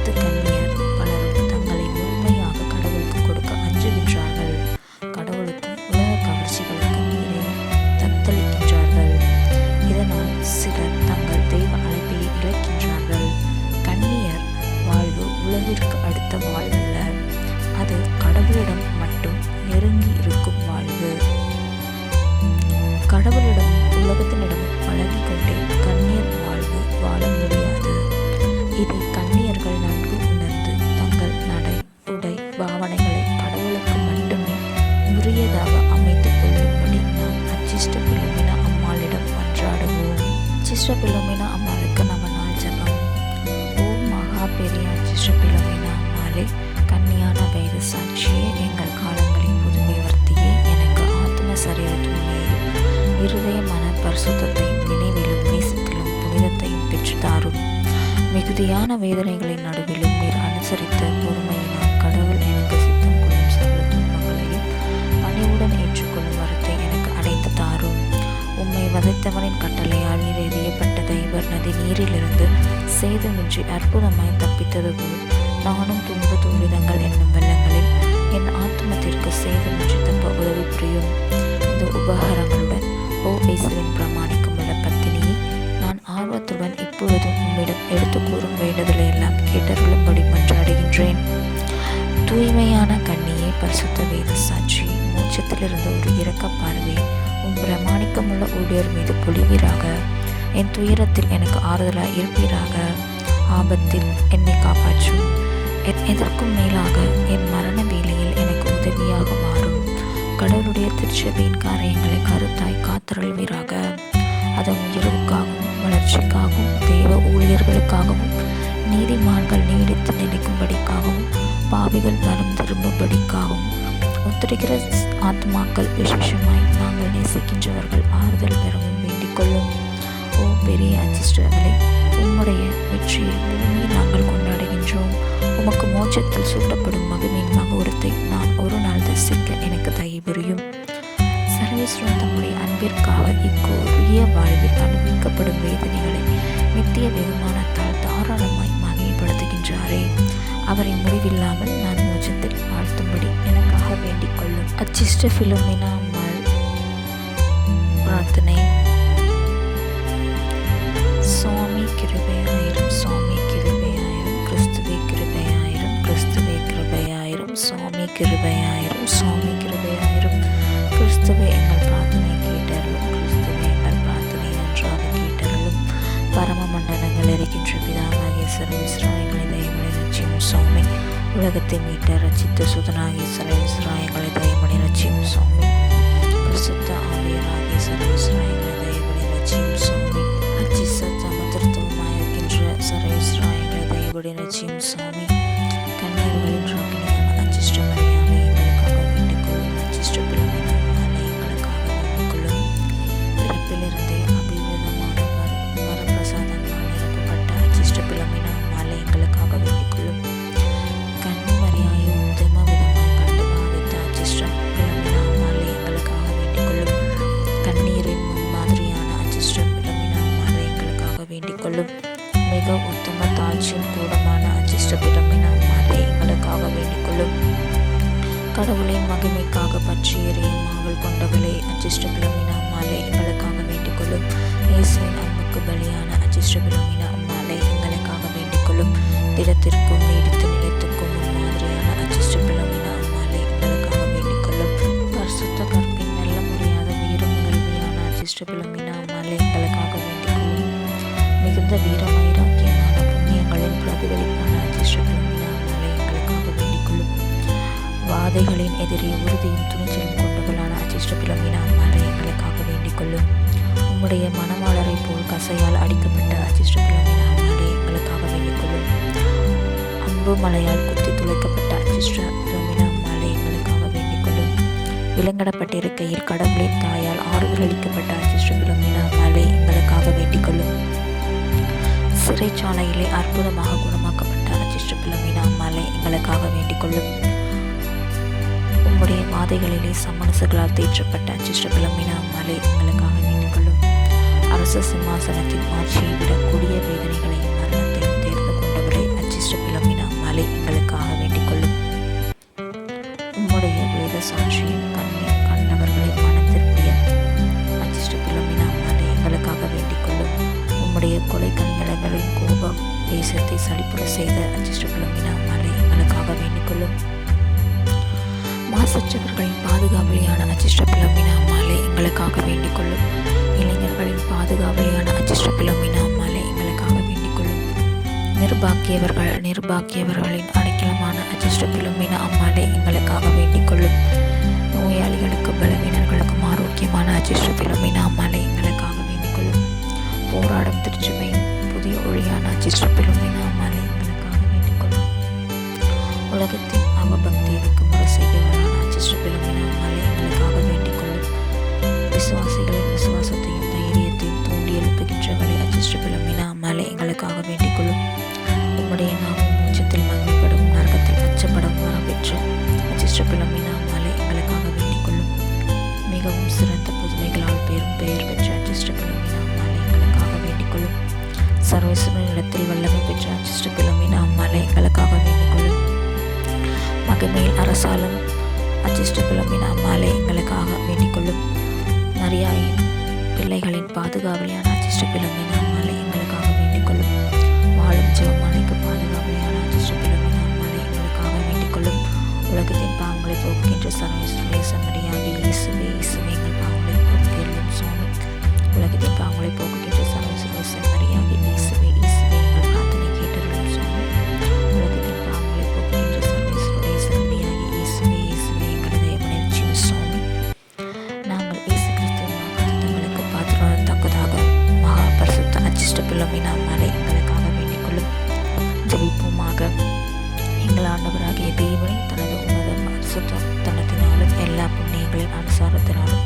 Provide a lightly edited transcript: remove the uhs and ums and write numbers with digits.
10 கன்னியர் பலரும் தங்களை முழுமையாக கடவுளுக்கு கொடுக்க அஞ்சுகின்றார்கள். கடவுளுக்கும் உலக கவர்ச்சிகளுக்கும் மீறி தத்தளிக்கின்றார்கள். இதனால் சிலர் தங்கள் தெய்வ அழைப்பை இழக்கின்றார்கள். கன்னியர் வாழ்வு உலகிற்கு அடுத்த வாழ்வல்ல, அது கடவுளிடம் மட்டும் நெருங்கி இருக்கும் வாழ்வு. கடவுளிடம் உலகத்தினிடம் பழகி கொண்டே கன்னியர் வாழ்வு வாழ முடியாது. இதை கன்னியர்கள் நன்கு உணர்ந்து தங்கள் நடை, உடை, பாவனைகளை கடவுளுக்கு மட்டுமே உரியதாக அமைத்துக் கொள்ளும்படி நாம் அச்சிஷ்ட பிலோமினா அம்மாளிடம் மன்றாடுவோம். அச்சிஷ்ட பிலோமினா அம்மாளுக்கு நவநாள் ஜெபம். ஓம் மகா பெரிய அச்சிஷ்ட பிலோமினா அம்மாளே, கன்னியான வேத சாட்சியே, எங்கள் காலங்களின் புதுமை வர்த்தியே, எனக்கு ஆத்ம சரீர தூய்மையையும் இருதய மன பரிசுத்தையும் நினைவிலும் நேசத்திலும் புனிதத்தையும் பெற்றுத்தாரும். மிகுதியான வேதனைகளின் நடுவிலும் நீர் அனுசரித்த பொறுமையினால் கடவுள் எனக்கு சித்தம் கொள்ளும் சகல துன்பங்களையும் பணிவுடன் ஏற்றுக்கொள்ளும் வரத்தை எனக்கு அடைந்து தாரும். உம்மை வதைத்தவனின் கட்டளையால் நீர் எறியப்பட்ட தைவர் நதி நீரிலிருந்து சேதமின்றி அற்புதமாய் தப்பித்தது போல் நானும் துன்ப துரிதங்கள் என்னும் வெள்ளங்களில் என் ஆத்மத்திற்கு சேதமின்றி தப்ப உதவி புரியும். இந்த உபகாரங்களுடன் ஓ இயேசுவின் பிரமாணிக்கமுள்ள பத்தினியை, நான் ஆர்வத்துடன் இப்பொழுதும் உம்மிடம் எடுத்து கூறும் வேண்டுதலை எல்லாம் கேட்டருளும்படி மன்றாடுகின்றேன். தூய்மையான கன்னியே, பரிசுத்த வேத சாட்சி, மோட்சத்திலிருந்து ஒரு இரக்க பார்வை உம் பிரமாணிக்கமுள்ள ஊழியர் மீது பொழிவீராக. என் துயரத்தில் எனக்கு ஆறுதலாய் இருப்பீராக. ஆபத்தில் என்னை காப்பாற்றும். எதற்கும் மேலாக என் மரண வேளையில் எனக்கு உதவியாக மாறும். கடவுளுடைய திருச்சபையின் காரியங்களை கருத்தாய் காத்தருள்வீராக. அதன் உயர்வுக்காகவும் வளர்ச்சிக்காகவும் தேவ ஊழியர்களுக்காகவும் நீதிமான்கள் நீடித்து நினைக்கும்படிக்காகவும் பாவிகள் மனம் திரும்பும்படிக்காகவும் ஒத்துழைக்கிற ஆத்மாக்கள் விசேஷமாய் நாங்கள் நேசிக்கின்றவர்கள் ஆறுதல் பெறவும் வேண்டிக் கொள்ளும். ஓ பெரிய அச்சிஷ்டர்களே, உம்முடைய வெற்றியை பூமியில் நாங்கள் கொண்டாடுகின்றோம். உமக்கு மோட்சத்தில் சூட்டப்படும் மகிமையின் மகோரத்தை நான் ஒரு நாள் தரிசிக்க எனக்கு தயை புரியும். சர்வேஸ்வரன் தம்முடைய அன்பிற்காக இக்கோரிய வாழ்வில் அனுபவிக்கப்படும் வேதனைகளை நித்திய வெகுமானத்தால் தாராளமாய் மகிமைப்படுத்துகின்றாரே, அவரை முடிவில்லாமல் நான் மோட்சத்தில் வாழ்த்தும்படி எனக்காக வேண்டிக் கொள்ளும். அச்சிஷ்ட பிலோமினா அம்மாள் பிரார்த்தனை. சுவாமி கிருபையாயிரும், சுவாமி கிருபையாயிரும், கிறிஸ்துவே கிருபையாயிரும், கிறிஸ்துவே கிருபையாயிரும், சுவாமி கிருபையாயிரும், சுவாமி கிருபையாயிரும். கிறிஸ்துவே எங்கள் பிரார்த்தனை கேட்டருளும், கிறிஸ்துவே எங்கள் பிரார்த்தனை நன்றாக கேட்டருளும். பரம மண்டலங்கள் இருக்கின்ற பிதாவாகிய சர்வேஸ்வராயங்களை தயமணி ரட்சியும் சுவாமி. உலகத்தை மீட்ட ரட்சித்த சுதனாகிய சர்வேஸ்வராயங்களை தயமணி ரட்சியும் சுவாமி. பரிசுத்த ஆவியராகிய சர்வேஸ்வராயங்களை தயமணி ரட்சியும் சுவாமி. சமத்திருத்தமாயிருக்கின்ற சர்வேஸ்வராயங்களை தயவுடைய ரட்சியும் சுவாமி. கன்னியர்களின் ராக்கினியான அச்சிஷ்ட மரியாதை எங்களுக்காக வேண்டிக் கொள்ளும். அச்சிஷ்ட பிலோமினா அம்மாளே, எங்களுக்காக வேண்டிக் கொள்ளும். பிறப்பிலிருந்தே அபிவிருதமான வரப்பிரசாதங்களால் நிரப்பப்பட்ட அச்சிஷ்ட பிலோமினா அம்மாளே, எங்களுக்காக வேண்டிக் கொள்ளும். கன்னி மரியாயை உத்தம விதமாய் கண்டு பாவித்த அச்சிஷ்ட பிலோமினா அம்மாளே, எங்களுக்காக வேண்டிக் கொள்ளும். கண்ணீரின் முன்மாதிரியான அச்சிஷ்ட பிலோமினா அம்மாளே, எங்களுக்காக வேண்டிக் கொள்ளும். மிக உத்தம தாழ்ச்சியின் கூடமான அச்சிஷ்ட பிலோமினா அம்மாளே, எங்களுக்காக வேண்டிக் கொள்ளும். கடவுளின் மகிமைக்காக பற்றி எறியும் ஆவல் கொண்டவளே, அச்சிஷ்ட பிலோமினா அம்மாளே, எங்களுக்காக வேண்டிக் கொள்ளும். இயேசுவின் அன்புக்கு பலியான அச்சிஷ்ட பிலோமினா அம்மாளே, எங்களுக்காக வேண்டிக் கொள்ளும். திடத்திற்கும் நீடித்து நிலைத்திற்கும் முன்மாதிரியான அச்சிஷ்ட பிலோமினா அம்மாளே, எங்களுக்காக வேண்டிக் கொள்ளும். பரிசுத்த கற்பின் மெல்ல முடியாத வீரம் நிகழ்வியான அச்சிஷ்ட பிலோமினா அம்மாளே, எங்களுக்காக வேண்டிக் கொள்ளும். மிகுந்த வீரமயிராக்கியமான புண்ணியங்களின் பிரதிபலிப்பான அச்சிஷ்ட பிலோமினா அம்மாளே, எங்களுக்காக வேண்டிக் கொள்ளும். வாதைகளின் எதிரே உறுதியும் துணிச்சலும் கொண்டவளான அச்சிஷ்ட பிலோமினா அம்மாளே, எங்களுக்காக வேண்டிக் கொள்ளும். உம்முடைய மணவாளரை போல் கசையால் அடிக்கப்பட்ட அச்சிஷ்ட பிலோமினா அம்மாளே, எங்களுக்காக வேண்டிக் கொள்ளும். அம்பு மலையால் குத்தி துளைக்கப்பட்ட அச்சிஷ்ட பிலோமினா அம்மாளே, எங்களுக்காக வேண்டிக் கொள்ளும். விலங்கிடப்பட்டிருக்கையில் கடவுளின் தாயால் ஆறுதல் அளிக்கப்பட்ட அச்சிஷ்ட பிலோமினா அம்மாளே, எங்களுக்காக வேண்டிக் கொள்ளும். சிறைச்சாலையிலே அற்புதமாக குணமாக்கப்பட்ட அச்சிஷ்ட பிலோமினா அம்மாளே, எங்களுக்காக வேண்டிக் கொள்ளும். உம்முடைய வாதைகளிலே சமணசுகளால் தேற்றப்பட்ட அச்சிஷ்ட பிலோமினா அம்மாளே, எங்களுக்காக வேண்டிக் கொள்ளும். அரச சிம்மாசனத்தின் ஆட்சியை விட கொடிய வேதனைகளையும் மரணத்தையும் தேர்ந்து கொண்டவளே, அச்சிஷ்ட பிலோமினா தேசத்தை செழிப்புற செய்த அச்சிஷ்ட பிலோமினா அம்மாளே எங்களுக்காக வேண்டிக் கொள்ளும். மாசற்றவர்களின் பாதுகாவலியான அச்சிஷ்ட பிலோமினா அம்மாளே எங்களுக்காக வேண்டிக் கொள்ளும். இளைஞர்களின் பாதுகாவலியான அச்சிஷ்ட பிலோமினா அம்மாளே எங்களுக்காக வேண்டிக் கொள்ளும். நிர்பாக்கியவர்களின் அடைக்கலமான அச்சிஷ்ட பிலோமினா அம்மாளே எங்களுக்காக வேண்டிக் கொள்ளும். நோயாளிகளுக்கு பலவீனர்களுக்கும் ஆரோக்கியமான அச்சிஷ்ட பிலோமினா அம்மாளே எங்களுக்காக வேண்டிக் கொள்ளும். போராடும் திருச்சபையின் புதிய ஒளியான அச்சிஷ்ட பிலோமினா அம்மாளே எங்களுக்காக வேண்டிக் கொள்ளும். உலகத்தின் அவபக்திக்கு முறை செய்கிறவரான அச்சிஷ்ட பிலோமினா அம்மாளே எங்களுக்காக வேண்டிக் கொள்ளும். விசுவாசிகளின் விசுவாசத்தையும் தைரியத்தையும் தூண்டி எழுப்புகின்றவளை அச்சிஷ்ட பிலோமினா அம்மாளே எங்களுக்காக வேண்டிக் கொள்ளும். உம்முடைய நாமம் மூச்சத்தில் மகிமைப்படவும் நரகத்தில் அச்சப்படவும் வரப்பெற்ற அச்சிஷ்ட பிலோமினா அம்மாளே எங்களுக்காக வேண்டிக் கொள்ளும். மிகவும் சிறந்த புதுமைகளால் பெரும் பெயர் பெற்ற அச்சிஷ்ட பிலோமினா அம்மாளே எங்களுக்காக வேண்டிக் கொள்ளும். சர்வேஸ்வரன் இடத்தில் வல்லமை பெற்ற அச்சிஷ்ட பிலோமினா அம்மாளே எங்களுக்காக வேண்டிக் கொள்ளும். மகிமையில் அரசாலும் அச்சிஷ்ட பிலோமினா அம்மாளே எங்களுக்காக வேண்டிக் கொள்ளும். மரியாயின் பிள்ளைகளின் பாதுகாவலியான அச்சிஷ்ட பிலோமினா அம்மாளே எங்களுக்காக வேண்டிக் கொள்ளும். வாழும் ஜெபமாலைக்கு பாதுகாவலியான அச்சிஷ்ட பிலோமினா அம்மாளே எங்களுக்காக வேண்டிக் கொள்ளும். உலகத்தின் பாவங்களை போக்குகின்ற சர்வேஸ்வரேச மரியாதை இயேசுவே இயேசுவே எங்கள் பாவங்களை போக்குகிறோம் சுவாமி. உலகத்தின் பாவங்களை போக்குகின்ற சர்வேஸ்வரேச மரியாதை இயேசுவே இயேசுவே எங்கள் பிரார்த்தனை கேட்டருளும் சுவாமி. உலகத்தின் பாவங்களை போக்குகின்ற சர்வேஸ்வரேச மரியாதை இயேசுவே இயேசுவே எங்கள் தயமனில் ஜீவ சுவாமி. நாங்கள் இயேசு கிறிஸ்துவின் வாக்குத்தத்தங்களுக்கு பாத்திரத்தக்கதாக மகா பரிசுத்த அச்சிஷ்ட பிலோமினா அம்மாளே எங்களுக்காக வேண்டிக் கொள்ளும். ஜெபிப்போமாக. எங்கள் ஆண்டவராகிய தேவனை தனது உன்னத பரிசுத்த தனத்தினாலும் எல்லா புண்ணியங்களின் அனுசாரத்தினாலும்